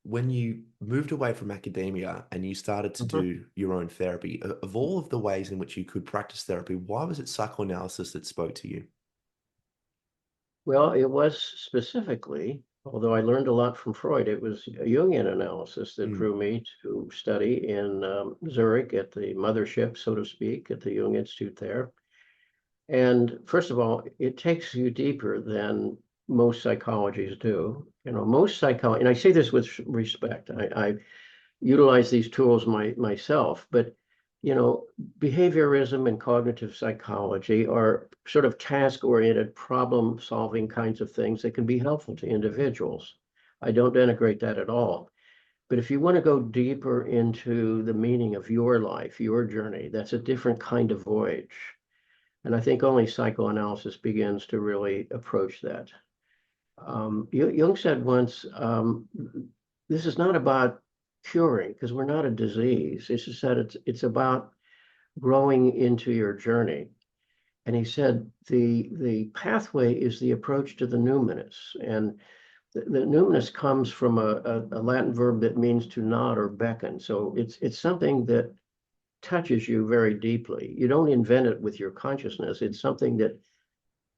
when you moved away from academia and you started to Mhm. do your own therapy, of all of the ways in which you could practice therapy, why was it psychoanalysis that spoke to you? Well, it was specifically, although I learned a lot from Freud, it was a Jungian analysis that Mm, drew me to study in Zurich at the mothership, so to speak, at the Jung Institute there. And first of all, it takes you deeper than most psychologies do. Most psychology, and I say this with respect. I utilize these tools myself, but you know, behaviorism and cognitive psychology are sort of task-oriented, problem-solving kinds of things that can be helpful to individuals. I don't denigrate that at all. But if you want to go deeper into the meaning of your life, your journey, that's a different kind of voyage. And I think only psychoanalysis begins to really approach that. Jung said once, this is not about curing because we're not a disease. It's just that it's about growing into your journey. And he said the pathway is the approach to the numinous. And the numinous comes from a Latin verb that means to nod or beckon. So it's something that touches you very deeply. You don't invent it with your consciousness. It's something that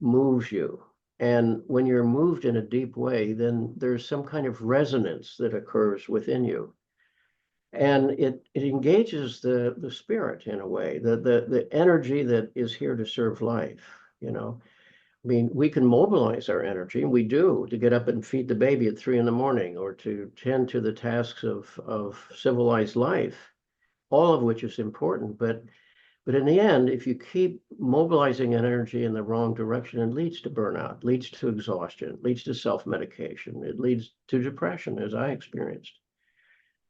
moves you. And when you're moved in a deep way, then there's some kind of resonance that occurs within you. And it engages the spirit in a way, the energy that is here to serve life, you know. I mean, we can mobilize our energy, and we do, to get up and feed the baby at 3 in the morning or to tend to the tasks of civilized life, all of which is important. But in the end, if you keep mobilizing energy in the wrong direction, it leads to burnout, leads to exhaustion, leads to self-medication, it leads to depression, as I experienced.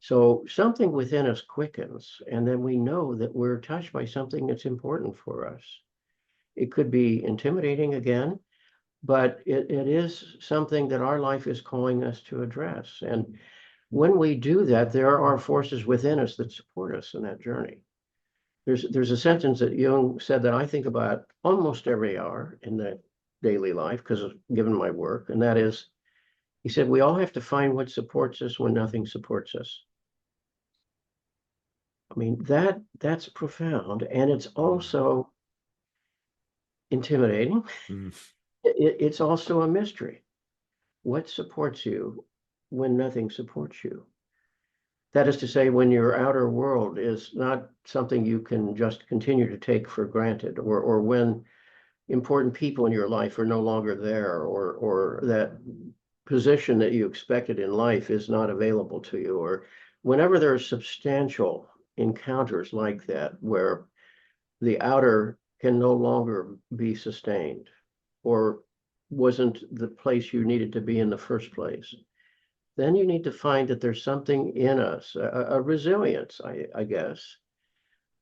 So something within us quickens, and then we know that we're touched by something that's important for us. It could be intimidating again, but it is something that our life is calling us to address. And when we do that, there are forces within us that support us in that journey. There's a sentence that Jung said that I think about almost every hour in the daily life because of given my work, and that is, he said, we all have to find what supports us when nothing supports us. I mean, that's profound, and it's mm, also intimidating. mm, It's also a mystery. What supports you when nothing supports you? That is to say, when your outer world is not something you can just continue to take for granted, or when important people in your life are no longer there, or that position that you expected in life is not available to you, or whenever there are substantial encounters like that where the outer can no longer be sustained or wasn't the place you needed to be in the first place, then you need to find that there's something in us, a resilience, I guess,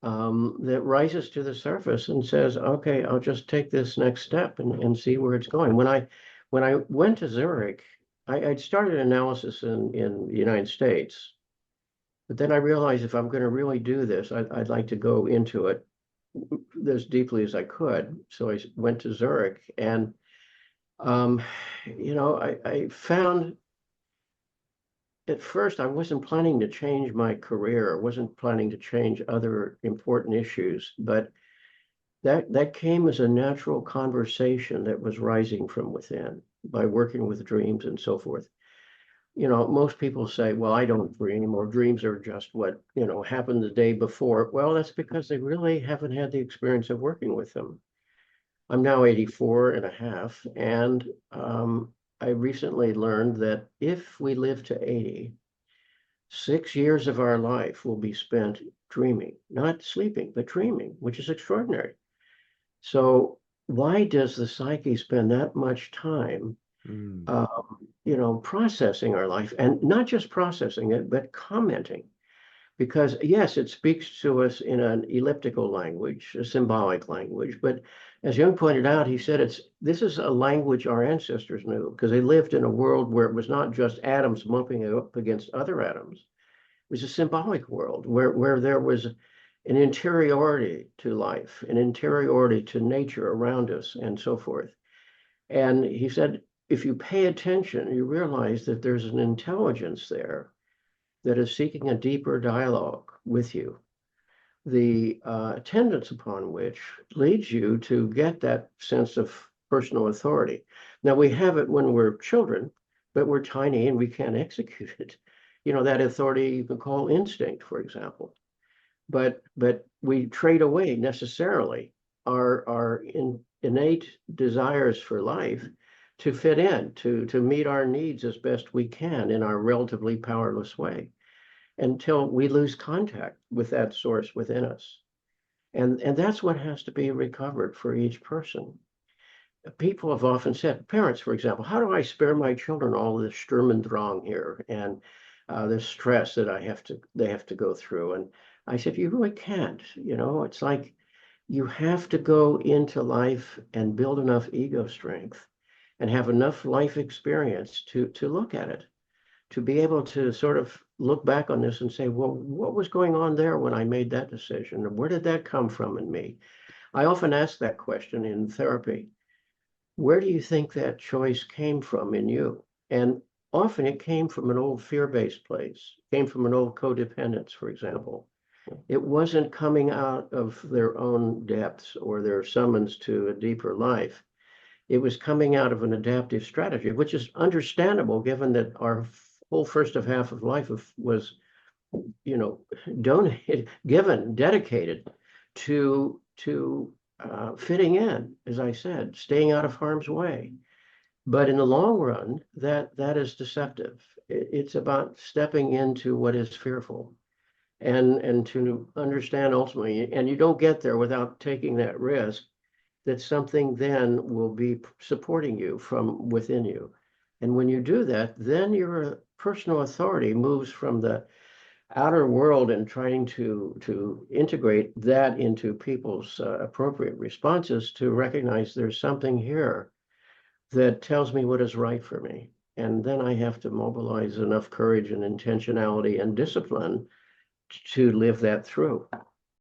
that rises to the surface and says, okay, I'll just take this next step and see where it's going. When I went to Zurich, I'd started analysis in the United States, but then I realized if I'm going to really do this, I'd like to go into it as deeply as I could. So I went to Zurich, and um, I found at first I wasn't planning to change my career. I wasn't planning to change other important issues, but that came as a natural conversation that was rising from within by working with dreams and so forth. Most people say, well, I don't dream, or dreams are just what, happened the day before. Well, that's because they really haven't had the experience of working with them. I'm now 84 and a half, and I recently learned that if we live to 80, 6 years of our life will be spent dreaming, not sleeping, but dreaming, which is extraordinary. So why does the psyche spend that much time, mm, processing our life, and not just processing it, but commenting? Because yes, it speaks to us in an elliptical language, a symbolic language. But as Jung pointed out, he said this is a language our ancestors knew because they lived in a world where it was not just atoms bumping up against other atoms. It was a symbolic world where there was an interiority to life, an interiority to nature around us, and so forth. And he said, if you pay attention, you realize that there's an intelligence there that is seeking a deeper dialogue with you, the attendance upon which leads you to get that sense of personal authority. Now, we have it when we're children, but we're tiny and we can't execute it. You know, that authority you can call instinct, for example. But we trade away necessarily our innate desires for life to fit in, to meet our needs as best we can in our relatively powerless way, until we lose contact with that source within us. And that's what has to be recovered for each person. People have often said, parents, for example, how do I spare my children all this Sturm und Drang here and the stress that they have to go through? And I said, you really can't. You know, it's like you have to go into life and build enough ego strength and have enough life experience to look at it, to be able to sort of look back on this and say, well, what was going on there when I made that decision? And where did that come from in me? I often ask that question in therapy. Where do you think that choice came from in you? And often it came from an old fear-based place, came from an old codependence, for example. It wasn't coming out of their own depths or their summons to a deeper life. It was coming out of an adaptive strategy, which is understandable given that our whole first half of life was, you know, donated, given, dedicated to fitting in, as I said, staying out of harm's way. But in the long run, that is deceptive. It's about stepping into what is fearful and to understand ultimately, and you don't get there without taking that risk, that something then will be supporting you from within you. And when you do that, then your personal authority moves from the outer world and trying to integrate that into people's appropriate responses to recognize there's something here that tells me what is right for me. And then I have to mobilize enough courage and intentionality and discipline to live that through.